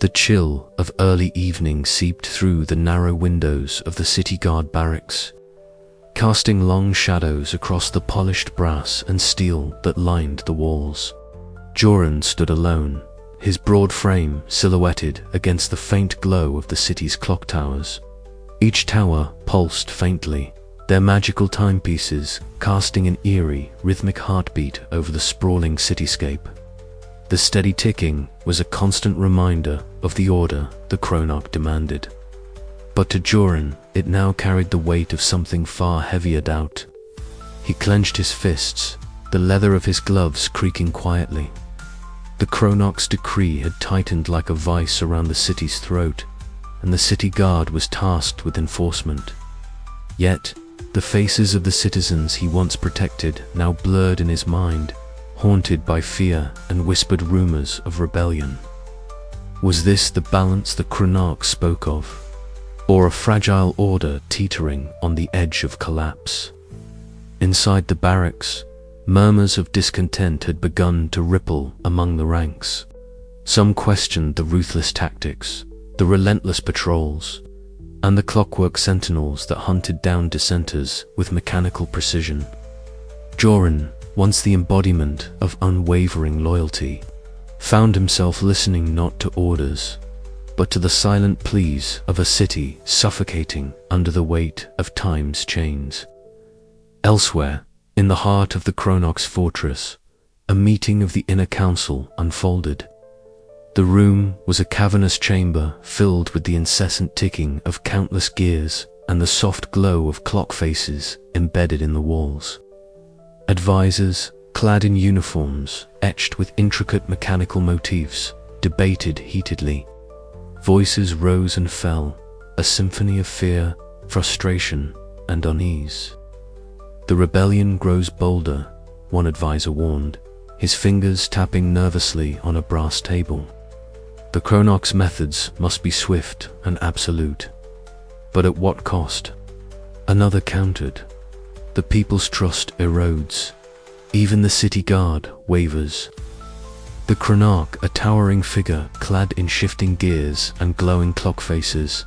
The chill of early evening seeped through the narrow windows of the city guard barracks, casting long shadows across the polished brass and steel that lined the walls. Joran stood alone, his broad frame silhouetted against the faint glow of the city's clock towers. Each tower pulsed faintly, their magical timepieces casting an eerie, rhythmic heartbeat over the sprawling cityscape. The steady ticking was a constant reminder of the order the chronarch demanded. But to Joran, it now carried the weight of something far heavier doubt. He clenched his fists, the leather of his gloves creaking quietly. The chronarch's decree had tightened like a vice around the city's throat, and the city guard was tasked with enforcement. Yet, the faces of the citizens he once protected now blurred in his mind, haunted by fear and whispered rumors of rebellion. Was this the balance the chronarch spoke of, or a fragile order teetering on the edge of collapse? Inside the barracks, murmurs of discontent had begun to ripple among the ranks. Some questioned the ruthless tactics, the relentless patrols, and the clockwork sentinels that hunted down dissenters with mechanical precision. Joran, once the embodiment of unwavering loyalty, found himself listening not to orders, but to the silent pleas of a city suffocating under the weight of time's chains. Elsewhere, in the heart of the chronarch's fortress, a meeting of the inner council unfolded. The room was a cavernous chamber filled with the incessant ticking of countless gears and the soft glow of clock faces embedded in the walls. Advisors, clad in uniforms etched with intricate mechanical motifs, debated heatedly. Voices rose and fell, a symphony of fear, frustration, and unease. "The rebellion grows bolder," one advisor warned, his fingers tapping nervously on a brass table. "The chronarch's methods must be swift and absolute. But at what cost?" Another countered. "The people's trust erodes. Even the city guard wavers." The chronarch, a towering figure clad in shifting gears and glowing clock faces,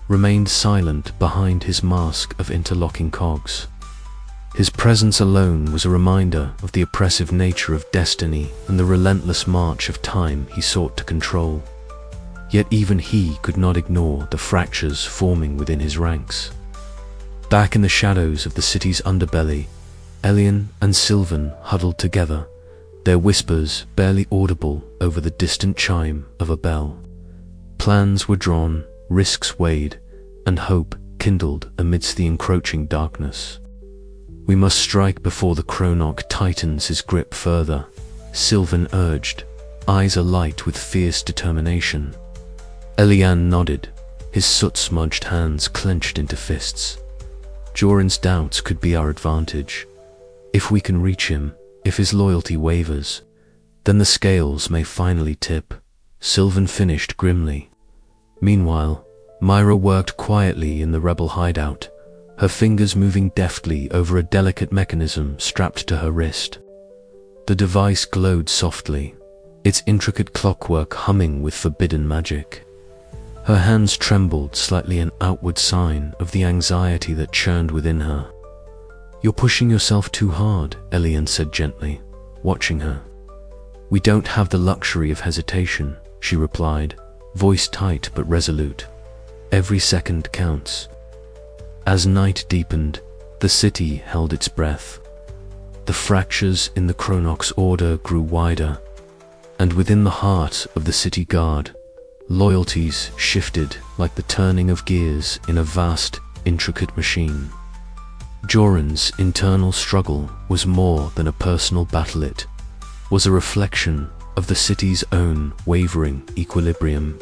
remained silent behind his mask of interlocking cogs. His presence alone was a reminder of the oppressive nature of destiny and the relentless march of time he sought to control. Yet even he could not ignore the fractures forming within his ranks. Back in the shadows of the city's underbelly, Elian and Sylvan huddled together, their whispers barely audible over the distant chime of a bell. Plans were drawn, risks weighed, and hope kindled amidst the encroaching darkness. "We must strike before the chronarch tightens his grip further," Sylvan urged, eyes alight with fierce determination. Elian nodded, his soot-smudged hands clenched into fists. "Joran's doubts could be our advantage. If we can reach him, if his loyalty wavers, then the scales may finally tip," Sylvan finished grimly. Meanwhile, Myra worked quietly in the rebel hideout, her fingers moving deftly over a delicate mechanism strapped to her wrist. The device glowed softly, its intricate clockwork humming with forbidden magic. Her hands trembled slightly, an outward sign of the anxiety that churned within her. "You're pushing yourself too hard," Elian said gently, watching her. "We don't have the luxury of hesitation," she replied, voice tight but resolute. "Every second counts." As night deepened, the city held its breath. The fractures in the chronarch's order grew wider, and within the heart of the city guard, loyalties shifted like the turning of gears in a vast, intricate machine. Joran's internal struggle was more than a personal battle, it was a reflection of the city's own wavering equilibrium.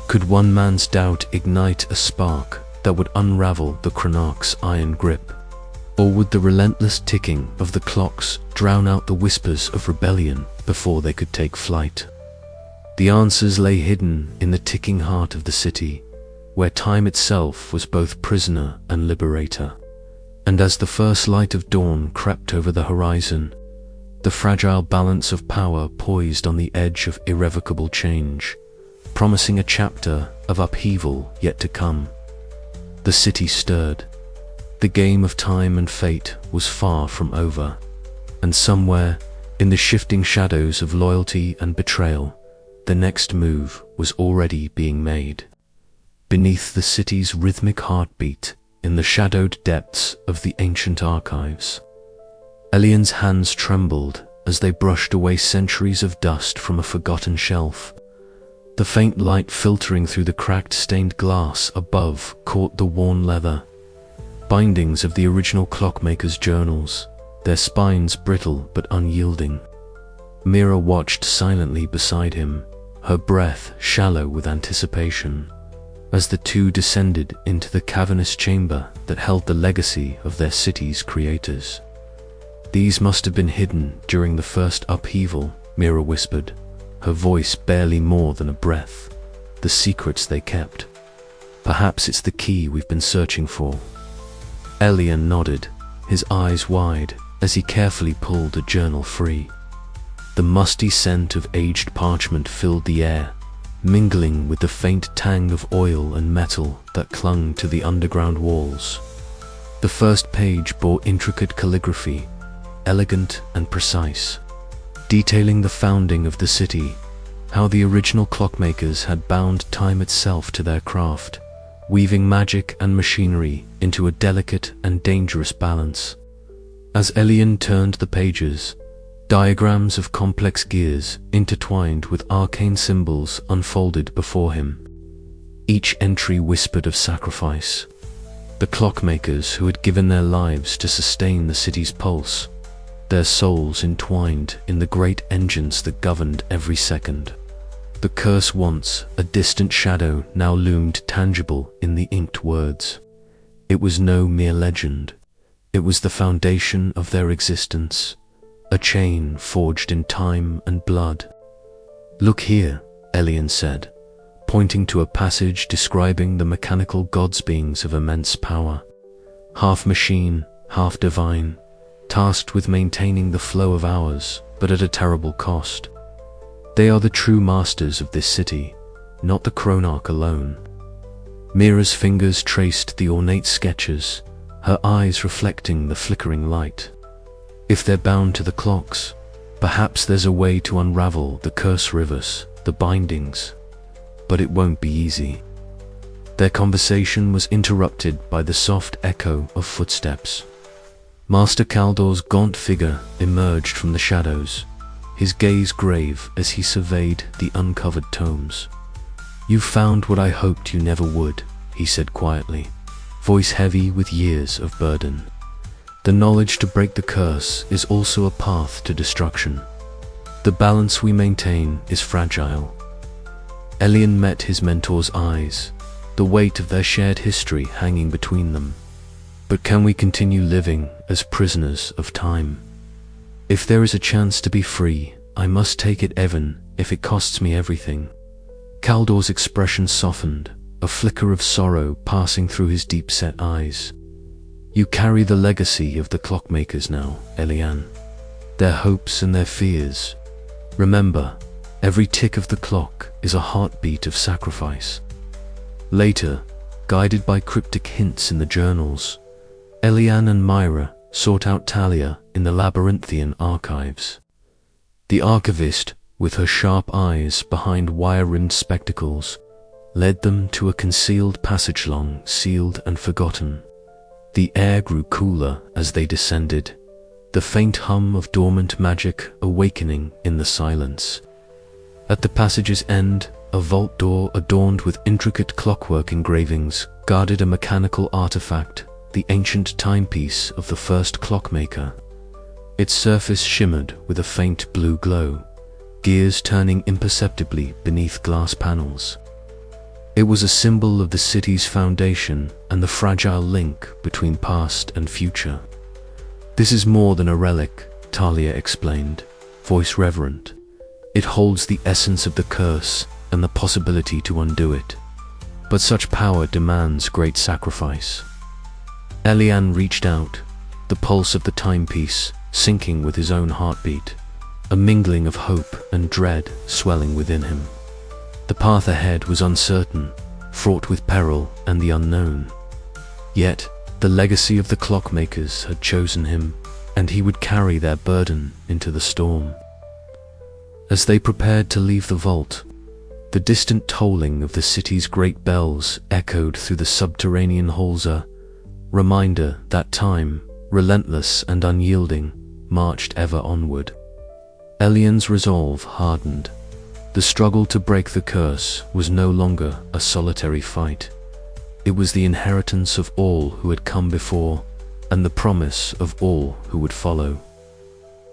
Could one man's doubt ignite a spark that would unravel the chronarch's iron grip? Or would the relentless ticking of the clocks drown out the whispers of rebellion before they could take flight? The answers lay hidden in the ticking heart of the city, where time itself was both prisoner and liberator. And as the first light of dawn crept over the horizon, the fragile balance of power poised on the edge of irrevocable change, promising a chapter of upheaval yet to come. The city stirred. The game of time and fate was far from over, and somewhere, in the shifting shadows of loyalty and betrayal, the next move was already being made. Beneath the city's rhythmic heartbeat, in the shadowed depths of the ancient archives, Elian's hands trembled as they brushed away centuries of dust from a forgotten shelf. The faint light filtering through the cracked stained glass above caught the worn leather bindings of the original Clockmakers' journals, their spines brittle but unyielding. Mira watched silently beside him, her breath shallow with anticipation, as the two descended into the cavernous chamber that held the legacy of their city's creators. "These must have been hidden during the first upheaval," Mira whispered, her voice barely more than a breath. "The secrets they kept. Perhaps it's the key we've been searching for." Elian nodded, his eyes wide, as he carefully pulled a journal free. The musty scent of aged parchment filled the air, mingling with the faint tang of oil and metal that clung to the underground walls. The first page bore intricate calligraphy, elegant and precise, detailing the founding of the city, how the original clockmakers had bound time itself to their craft, weaving magic and machinery into a delicate and dangerous balance. As Elian turned the pages, diagrams of complex gears intertwined with arcane symbols unfolded before him. Each entry whispered of sacrifice. The clockmakers who had given their lives to sustain the city's pulse, their souls entwined in the great engines that governed every second. The curse, once a distant shadow, now loomed tangible in the inked words. It was no mere legend. It was the foundation of their existence, a chain forged in time and blood. "Look here," Elian said, pointing to a passage describing the mechanical gods, beings of immense power, half machine, half divine, tasked with maintaining the flow of hours, but at a terrible cost. They are the true masters of this city, not the chronarch alone. Mira's fingers traced the ornate sketches, her eyes reflecting the flickering light. If they're bound to the clocks, perhaps there's a way to unravel the curse rivers, the bindings. But it won't be easy. Their conversation was interrupted by the soft echo of footsteps. Master Kaldor's gaunt figure emerged from the shadows, his gaze grave as he surveyed the uncovered tomes. "You've found what I hoped you never would," he said quietly, voice heavy with years of burden. "The knowledge to break the curse is also a path to destruction. The balance we maintain is fragile." Elian met his mentor's eyes, the weight of their shared history hanging between them. "But can we continue living as prisoners of time? If there is a chance to be free, I must take it, even if it costs me everything." Kaldor's expression softened, a flicker of sorrow passing through his deep-set eyes. "You carry the legacy of the clockmakers now, Elian. Their hopes and their fears. Remember, every tick of the clock is a heartbeat of sacrifice." Later, guided by cryptic hints in the journals, Elian and Myra sought out Talia in the labyrinthian archives. The archivist, with her sharp eyes behind wire-rimmed spectacles, led them to a concealed passage, long sealed and forgotten. The air grew cooler as they descended, the faint hum of dormant magic awakening in the silence. At the passage's end, a vault door adorned with intricate clockwork engravings guarded a mechanical artifact, the ancient timepiece of the first clockmaker. Its surface shimmered with a faint blue glow, gears turning imperceptibly beneath glass panels. It was a symbol of the city's foundation and the fragile link between past and future. "This is more than a relic," Talia explained, voice reverent. "It holds the essence of the curse and the possibility to undo it. But such power demands great sacrifice." Elian reached out, the pulse of the timepiece syncing with his own heartbeat, a mingling of hope and dread swelling within him. The path ahead was uncertain, fraught with peril and the unknown. Yet, the legacy of the Clockmakers had chosen him, and he would carry their burden into the storm. As they prepared to leave the vault, the distant tolling of the city's great bells echoed through the subterranean halls, a reminder that time, relentless and unyielding, marched ever onward. Elian's resolve hardened. The struggle to break the curse was no longer a solitary fight. It was the inheritance of all who had come before, and the promise of all who would follow.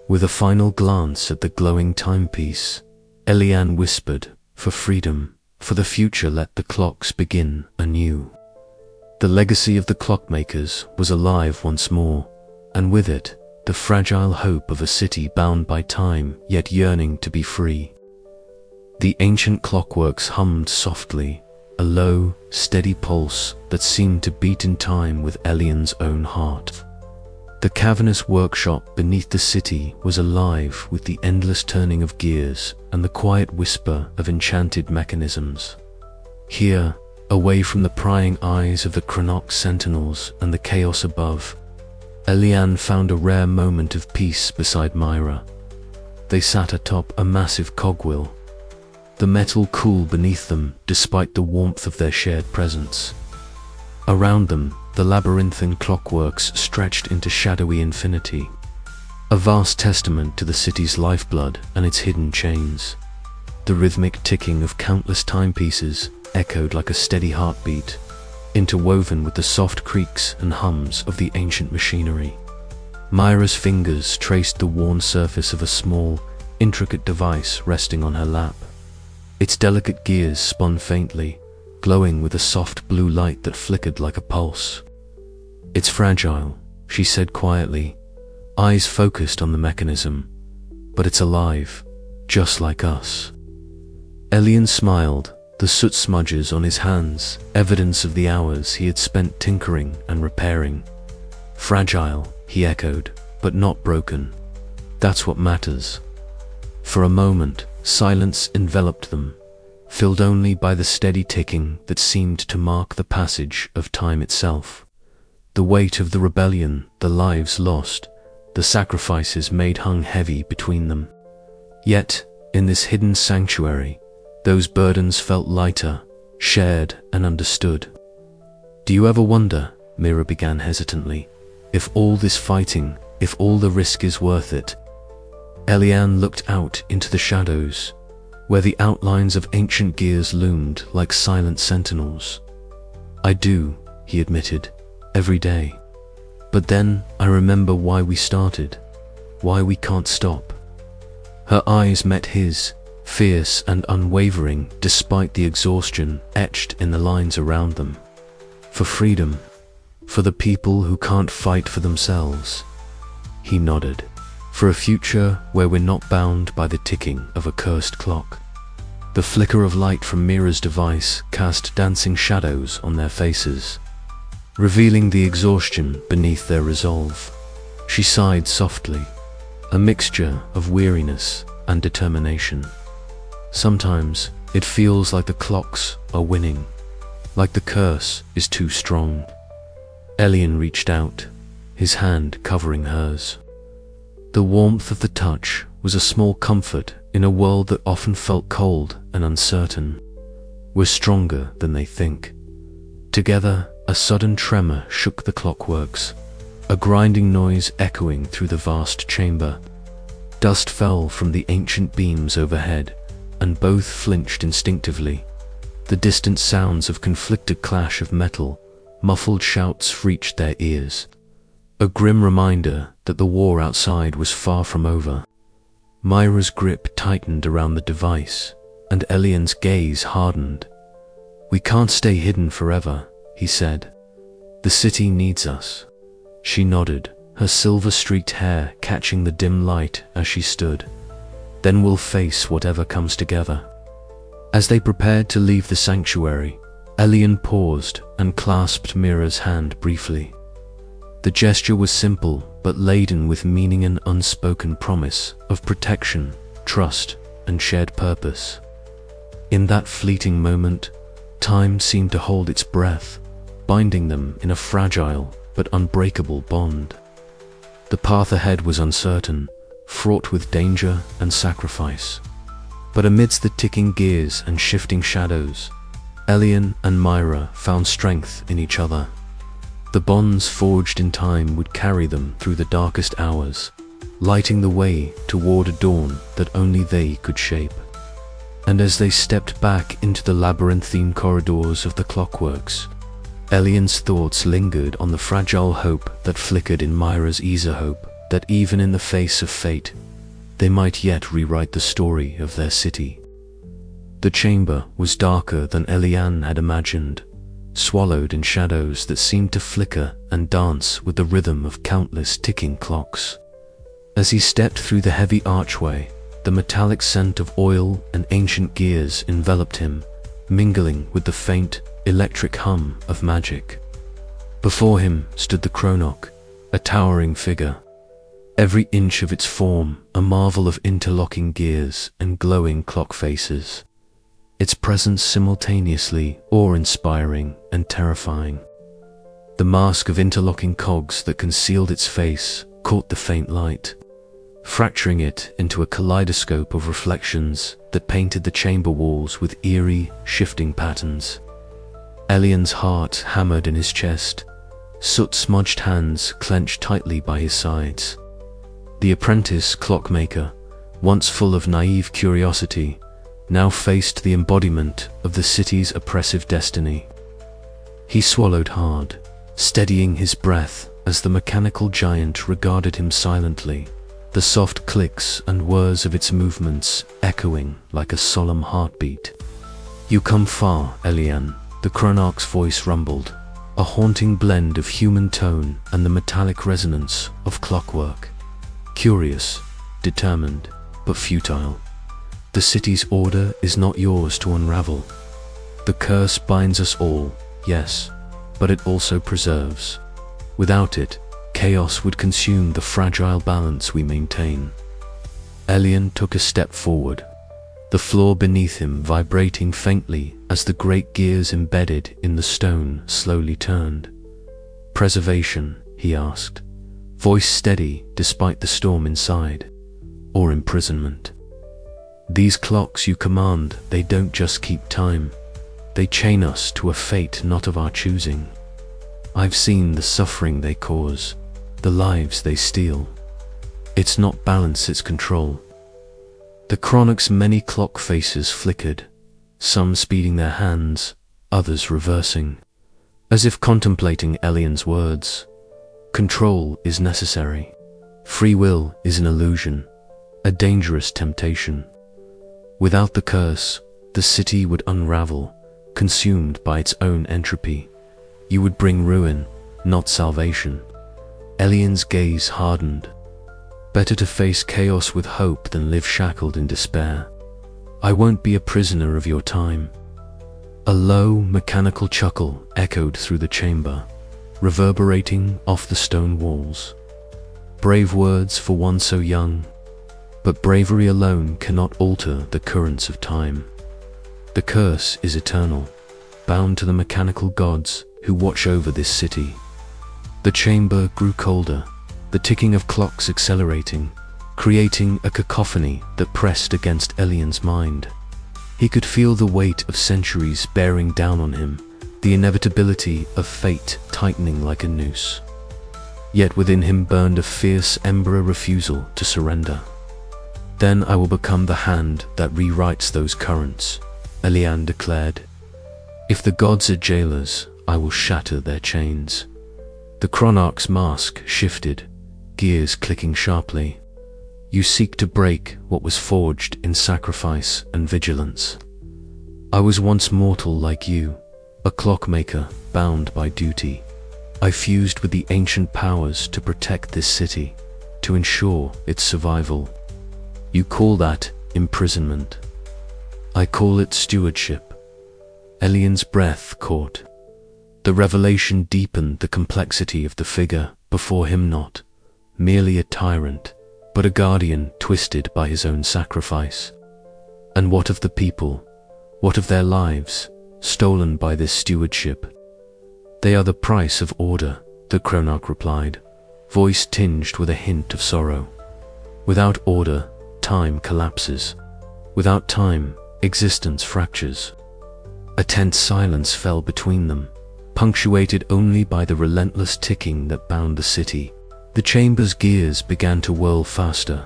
With a final glance at the glowing timepiece, Elian whispered, "For freedom, for the future, let the clocks begin anew." The legacy of the Clockmakers was alive once more, and with it, the fragile hope of a city bound by time yet yearning to be free. The ancient clockworks hummed softly, a low, steady pulse that seemed to beat in time with Elian's own heart. The cavernous workshop beneath the city was alive with the endless turning of gears and the quiet whisper of enchanted mechanisms. Here, away from the prying eyes of the Chronox sentinels and the chaos above, Elian found a rare moment of peace beside Myra. They sat atop a massive cogwheel, the metal cool beneath them despite the warmth of their shared presence. Around them, the labyrinthine clockworks stretched into shadowy infinity, a vast testament to the city's lifeblood and its hidden chains. The rhythmic ticking of countless timepieces echoed like a steady heartbeat, interwoven with the soft creaks and hums of the ancient machinery. Myra's fingers traced the worn surface of a small, intricate device resting on her lap. Its delicate gears spun faintly, glowing with a soft blue light that flickered like a pulse. "It's fragile," she said quietly, eyes focused on the mechanism. "But it's alive, just like us." Elian smiled, the soot smudges on his hands, evidence of the hours he had spent tinkering and repairing. "Fragile," he echoed, "but not broken. That's what matters." For a moment, silence enveloped them, filled only by the steady ticking that seemed to mark the passage of time itself. The weight of the rebellion, the lives lost, the sacrifices made hung heavy between them. Yet, in this hidden sanctuary, those burdens felt lighter, shared and understood. "Do you ever wonder," Mira began hesitantly, "if all this fighting, if all the risk is worth it?" Elian looked out into the shadows, where the outlines of ancient gears loomed like silent sentinels. "I do," he admitted, "every day. But then I remember why we started, why we can't stop." Her eyes met his, fierce and unwavering despite the exhaustion etched in the lines around them. "For freedom, for the people who can't fight for themselves." He nodded. "For a future where we're not bound by the ticking of a cursed clock." The flicker of light from Mira's device cast dancing shadows on their faces, revealing the exhaustion beneath their resolve. She sighed softly, a mixture of weariness and determination. "Sometimes it feels like the clocks are winning, like the curse is too strong." Elian reached out, his hand covering hers. The warmth of the touch was a small comfort in a world that often felt cold and uncertain. "We're stronger than they think." Together, a sudden tremor shook the clockworks, a grinding noise echoing through the vast chamber. Dust fell from the ancient beams overhead, and both flinched instinctively. The distant sounds of conflicted clash of metal, muffled shouts reached their ears, a grim reminder that the war outside was far from over. Myra's grip tightened around the device, and Elian's gaze hardened. "We can't stay hidden forever," he said. "The city needs us." She nodded, her silver-streaked hair catching the dim light as she stood. "Then we'll face whatever comes together." As they prepared to leave the sanctuary, Elian paused and clasped Mira's hand briefly. The gesture was simple, but laden with meaning and unspoken promise of protection, trust, and shared purpose. In that fleeting moment, time seemed to hold its breath, binding them in a fragile but unbreakable bond. The path ahead was uncertain, fraught with danger and sacrifice. But amidst the ticking gears and shifting shadows, Elian and Myra found strength in each other. The bonds forged in time would carry them through the darkest hours, lighting the way toward a dawn that only they could shape. And as they stepped back into the labyrinthine corridors of the Clockworks, Elian's thoughts lingered on the fragile hope that flickered in Myra's eager hope that even in the face of fate, they might yet rewrite the story of their city. The chamber was darker than Elian had imagined, swallowed in shadows that seemed to flicker and dance with the rhythm of countless ticking clocks. As he stepped through the heavy archway, the metallic scent of oil and ancient gears enveloped him, mingling with the faint, electric hum of magic. Before him stood the Chronarch, a towering figure, every inch of its form a marvel of interlocking gears and glowing clock faces, its presence simultaneously awe-inspiring and terrifying. The mask of interlocking cogs that concealed its face caught the faint light, fracturing it into a kaleidoscope of reflections that painted the chamber walls with eerie, shifting patterns. Elian's heart hammered in his chest, soot-smudged hands clenched tightly by his sides. The apprentice clockmaker, once full of naive curiosity, now faced the embodiment of the city's oppressive destiny. He swallowed hard, steadying his breath as the mechanical giant regarded him silently, the soft clicks and whirs of its movements echoing like a solemn heartbeat. "You come far, Elian," the Chronarch's voice rumbled, a haunting blend of human tone and the metallic resonance of clockwork. Curious, determined, but futile. The city's order is not yours to unravel. The curse binds us all, yes, but it also preserves. Without it, chaos would consume the fragile balance we maintain. Elian took a step forward, the floor beneath him vibrating faintly as the great gears embedded in the stone slowly turned. "Preservation?" he asked, voice steady despite the storm inside. "Or imprisonment? These clocks you command, they don't just keep time. They chain us to a fate not of our choosing. I've seen the suffering they cause, the lives they steal. It's not balance, it's control." The Chronarch's many clock faces flickered, some speeding their hands, others reversing, as if contemplating Elian's words. Control is necessary. Free will is an illusion, a dangerous temptation. Without the curse, the city would unravel, consumed by its own entropy. You would bring ruin, not salvation. Elian's gaze hardened. Better to face chaos with hope than live shackled in despair. "I won't be a prisoner of your time." A low, mechanical chuckle echoed through the chamber, reverberating off the stone walls. Brave words for one so young, but bravery alone cannot alter the currents of time. The curse is eternal, bound to the mechanical gods who watch over this city. The chamber grew colder, the ticking of clocks accelerating, creating a cacophony that pressed against Elian's mind. He could feel the weight of centuries bearing down on him, the inevitability of fate tightening like a noose. Yet within him burned a fierce ember refusal to surrender. "Then I will become the hand that rewrites those currents," Elian declared. "If the gods are jailers, I will shatter their chains." The Chronarch's mask shifted, gears clicking sharply. "You seek to break what was forged in sacrifice and vigilance. I was once mortal like you, a clockmaker bound by duty. I fused with the ancient powers to protect this city, to ensure its survival. You call that imprisonment. I call it stewardship." Elian's breath caught. The revelation deepened the complexity of the figure before him, not merely a tyrant, but a guardian twisted by his own sacrifice. And what of the people? What of their lives, stolen by this stewardship? They are the price of order, the Chronarch replied, voice tinged with a hint of sorrow. Without order, time collapses. Without time, existence fractures. A tense silence fell between them, punctuated only by the relentless ticking that bound the city. The chamber's gears began to whirl faster,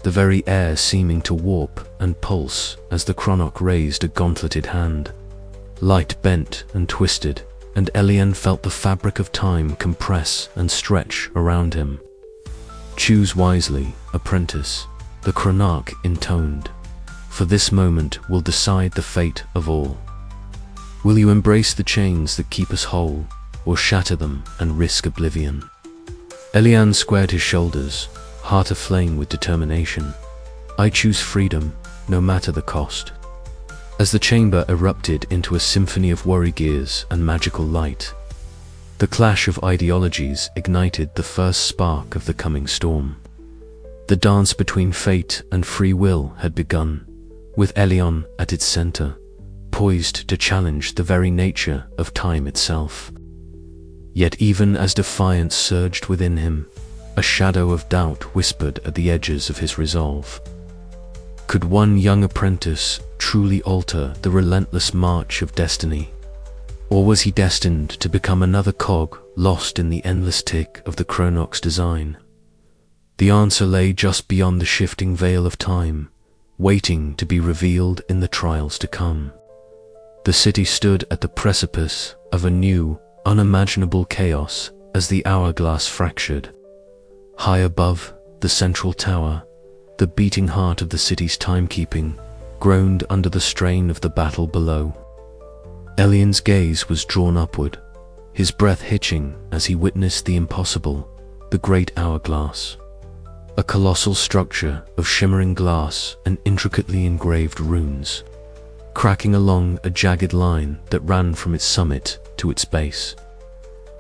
the very air seeming to warp and pulse as the Chronarch raised a gauntleted hand. Light bent and twisted, and Elian felt the fabric of time compress and stretch around him. Choose wisely, apprentice, the Chronarch intoned, for this moment will decide the fate of all. Will you embrace the chains that keep us whole, or shatter them and risk oblivion? Elian squared his shoulders, heart aflame with determination. I choose freedom, no matter the cost. As the chamber erupted into a symphony of worry gears and magical light, the clash of ideologies ignited the first spark of the coming storm. The dance between fate and free will had begun, with Elian at its center, poised to challenge the very nature of time itself. Yet even as defiance surged within him, a shadow of doubt whispered at the edges of his resolve. Could one young apprentice truly alter the relentless march of destiny? Or was he destined to become another cog lost in the endless tick of the Chronarch's design? The answer lay just beyond the shifting veil of time, waiting to be revealed in the trials to come. The city stood at the precipice of a new, unimaginable chaos as the hourglass fractured. High above, the central tower, the beating heart of the city's timekeeping, groaned under the strain of the battle below. Elian's gaze was drawn upward, his breath hitching as he witnessed the impossible, the great hourglass. A colossal structure of shimmering glass and intricately engraved runes, cracking along a jagged line that ran from its summit to its base.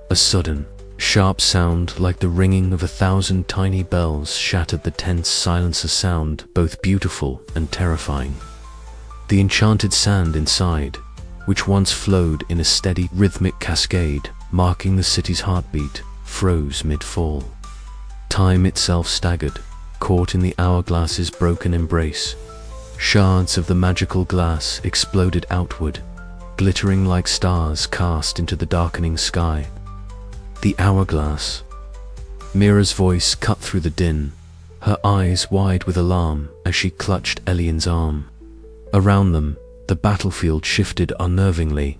A sudden, sharp sound like the ringing of 1,000 tiny bells shattered the tense silence, a sound both beautiful and terrifying. The enchanted sand inside, which once flowed in a steady, rhythmic cascade, marking the city's heartbeat, froze mid-fall. Time itself staggered, caught in the hourglass's broken embrace. Shards of the magical glass exploded outward, glittering like stars cast into the darkening sky. The hourglass. Mira's voice cut through the din, her eyes wide with alarm as she clutched Elian's arm. Around them, the battlefield shifted unnervingly.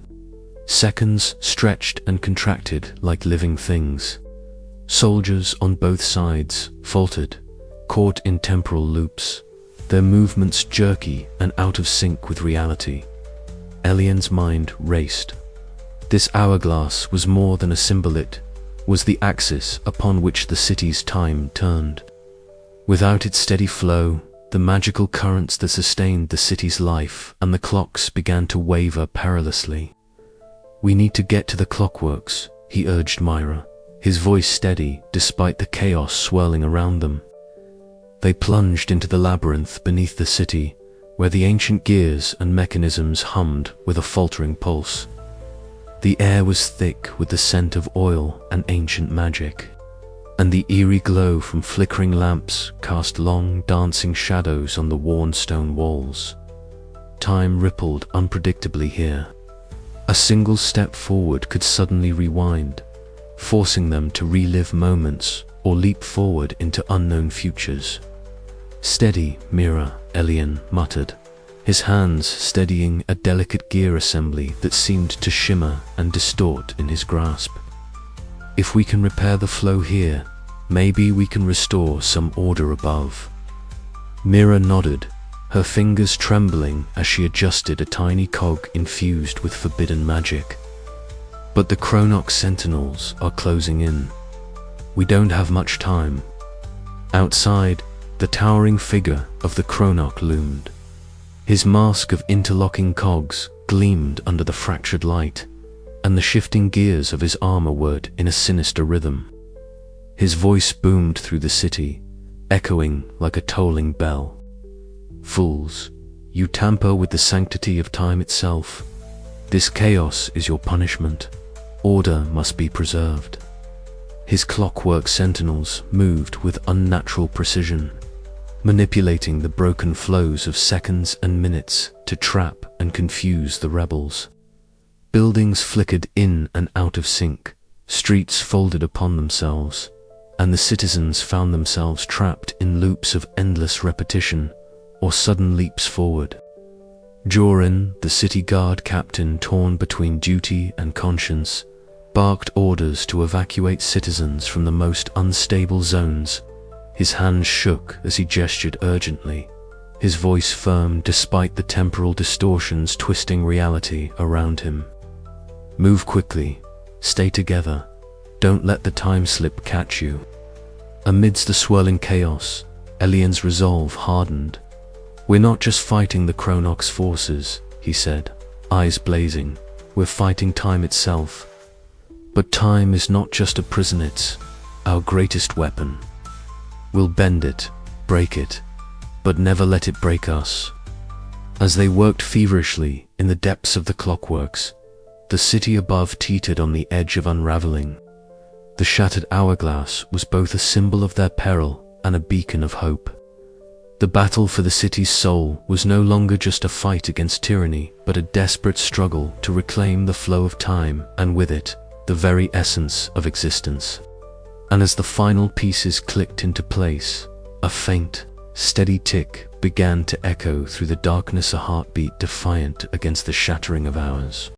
Seconds stretched and contracted like living things. Soldiers on both sides faltered, caught in temporal loops, their movements jerky and out of sync with reality. Elian's mind raced. This hourglass was more than a symbol, it was the axis upon which the city's time turned. Without its steady flow, the magical currents that sustained the city's life and the clocks began to waver perilously. We need to get to the clockworks, he urged Myra, his voice steady despite the chaos swirling around them. They plunged into the labyrinth beneath the city, where the ancient gears and mechanisms hummed with a faltering pulse. The air was thick with the scent of oil and ancient magic, and the eerie glow from flickering lamps cast long, dancing shadows on the worn stone walls. Time rippled unpredictably here. A single step forward could suddenly rewind, forcing them to relive moments or leap forward into unknown futures. Steady, Mira, Elian muttered, his hands steadying a delicate gear assembly that seemed to shimmer and distort in his grasp. If we can repair the flow here, maybe we can restore some order above. Mira nodded, her fingers trembling as she adjusted a tiny cog infused with forbidden magic. But the Chronarch sentinels are closing in. We don't have much time. Outside, the towering figure of the Chronarch loomed. His mask of interlocking cogs gleamed under the fractured light, and the shifting gears of his armor whirred in a sinister rhythm. His voice boomed through the city, echoing like a tolling bell. Fools, you tamper with the sanctity of time itself. This chaos is your punishment. Order must be preserved. His clockwork sentinels moved with unnatural precision, manipulating the broken flows of seconds and minutes to trap and confuse the rebels. Buildings flickered in and out of sync, streets folded upon themselves, and the citizens found themselves trapped in loops of endless repetition or sudden leaps forward. Jorin, the city guard captain torn between duty and conscience, barked orders to evacuate citizens from the most unstable zones. His hands shook as he gestured urgently, his voice firm despite the temporal distortions twisting reality around him. Move quickly, stay together, don't let the time slip catch you. Amidst the swirling chaos, Elian's resolve hardened. We're not just fighting the Chronox forces, he said, eyes blazing. We're fighting time itself. But time is not just a prison, it's our greatest weapon. We'll bend it, break it, but never let it break us. As they worked feverishly in the depths of the clockworks, the city above teetered on the edge of unraveling. The shattered hourglass was both a symbol of their peril and a beacon of hope. The battle for the city's soul was no longer just a fight against tyranny, but a desperate struggle to reclaim the flow of time, and with it, the very essence of existence. And as the final pieces clicked into place, a faint, steady tick began to echo through the darkness, a heartbeat defiant against the shattering of hours.